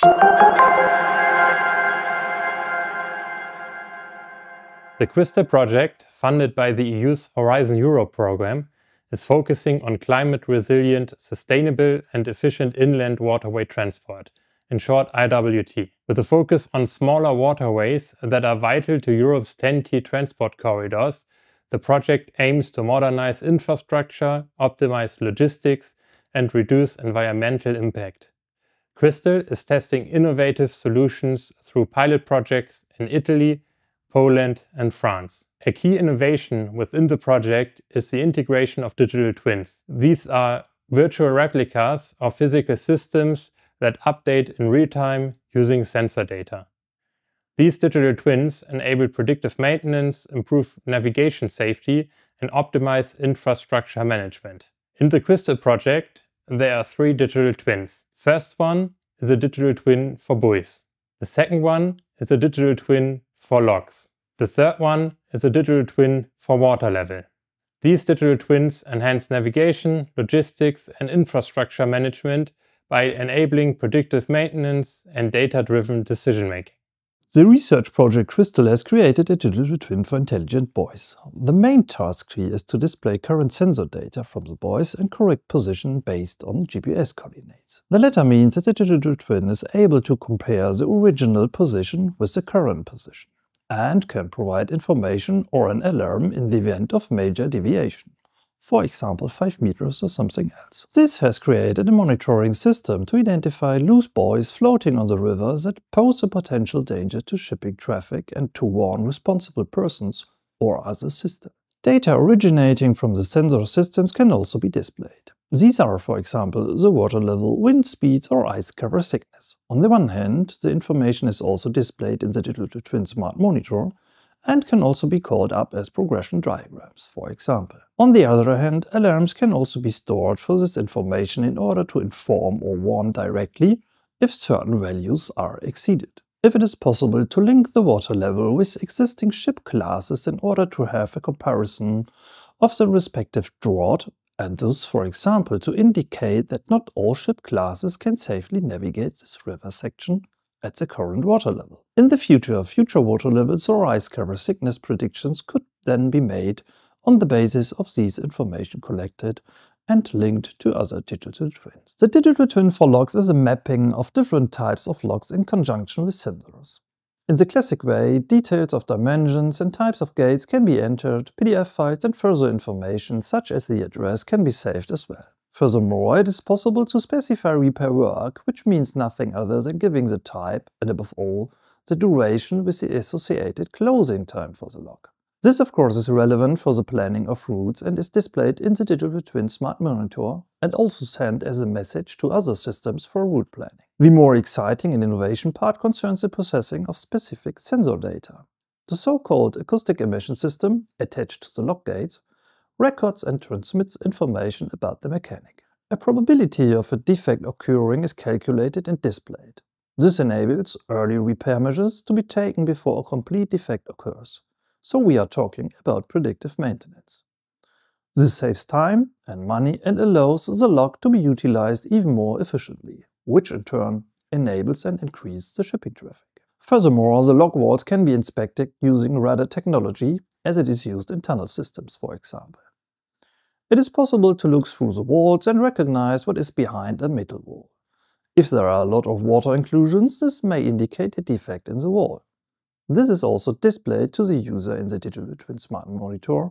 The CRISTAL project, funded by the EU's Horizon Europe program, is focusing on climate-resilient, sustainable and efficient inland waterway transport, in short IWT, with a focus on smaller waterways that are vital to Europe's 10 key transport corridors. The project aims to modernize infrastructure, optimize logistics and reduce environmental impact. CRISTAL is testing innovative solutions through pilot projects in Italy, Poland and France. A key innovation within the project is the integration of digital twins. These are virtual replicas of physical systems that update in real time using sensor data. These digital twins enable predictive maintenance, improve navigation safety and optimize infrastructure management. In the CRISTAL project, there are 3 digital twins. First one is a digital twin for buoys. The second one is a digital twin for locks. The third one is a digital twin for water level. These digital twins enhance navigation, logistics and infrastructure management by enabling predictive maintenance and data-driven decision-making. The research project CRISTAL has created a digital twin for intelligent buoys. The main task here is to display current sensor data from the buoys and correct position based on GPS coordinates. The latter means that the digital twin is able to compare the original position with the current position and can provide information or an alarm in the event of major deviation. For example, 5 meters or something else. This has created a monitoring system to identify loose buoys floating on the river that pose a potential danger to shipping traffic and to warn responsible persons or other systems. Data originating from the sensor systems can also be displayed. These are, for example, the water level, wind speeds or ice cover thickness. On the one hand, the information is also displayed in the digital twin smart monitor and can also be called up as progression diagrams, for example. On the other hand, alarms can also be stored for this information in order to inform or warn directly if certain values are exceeded. If it is possible to link the water level with existing ship classes in order to have a comparison of the respective draught, and thus, for example, to indicate that not all ship classes can safely navigate this river section at the current water level. In the future water levels or ice cover thickness predictions could then be made on the basis of these information collected and linked to other digital twins. The digital twin for locks is a mapping of different types of locks in conjunction with sensors. In the classic way, details of dimensions and types of gates can be entered, PDF files and further information such as the address can be saved as well. Furthermore, it is possible to specify repair work, which means nothing other than giving the type and, above all, the duration with the associated closing time for the lock. This, of course, is relevant for the planning of routes and is displayed in the digital twin smart monitor and also sent as a message to other systems for route planning. The more exciting and innovation part concerns the processing of specific sensor data. The so-called acoustic emission system, attached to the lock gates, records and transmits information about the mechanic. A probability of a defect occurring is calculated and displayed. This enables early repair measures to be taken before a complete defect occurs. So we are talking about predictive maintenance. This saves time and money and allows the lock to be utilized even more efficiently, which in turn enables and increases the shipping traffic. Furthermore, the lock walls can be inspected using radar technology as it is used in tunnel systems, for example. It is possible to look through the walls and recognize what is behind a metal wall. If there are a lot of water inclusions, this may indicate a defect in the wall. This is also displayed to the user in the digital twin smart monitor,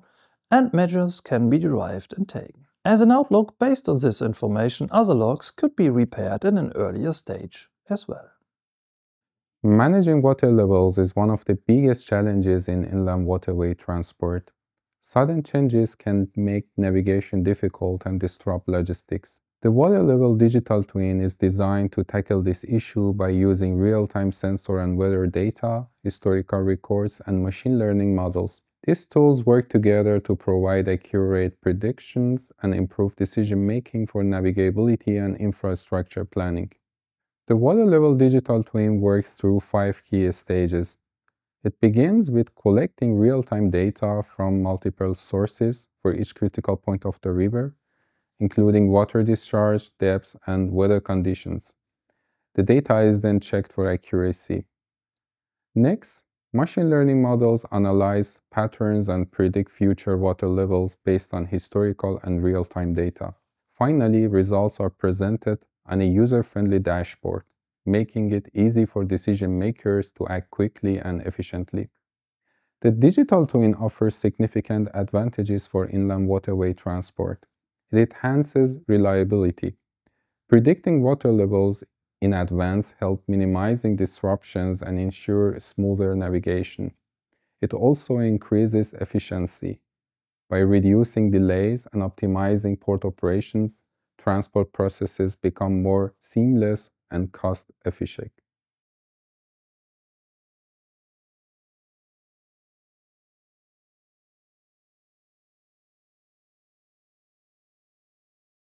and measures can be derived and taken. As an outlook, based on this information, other locks could be repaired in an earlier stage as well. Managing water levels is one of the biggest challenges in inland waterway transport. Sudden changes can make navigation difficult and disrupt logistics. The water level digital twin is designed to tackle this issue by using real-time sensor and weather data, historical records, and machine learning models. These tools work together to provide accurate predictions and improve decision-making for navigability and infrastructure planning. The water level digital twin works through 5 key stages. It begins with collecting real-time data from multiple sources for each critical point of the river, including water discharge, depths, and weather conditions. The data is then checked for accuracy. Next, machine learning models analyze patterns and predict future water levels based on historical and real-time data. Finally, results are presented on a user-friendly dashboard, making it easy for decision makers to act quickly and efficiently. The digital twin offers significant advantages for inland waterway transport. It enhances reliability. Predicting water levels in advance helps minimizing disruptions and ensure smoother navigation. It also increases efficiency. By reducing delays and optimizing port operations, transport processes become more seamless and cost-efficient.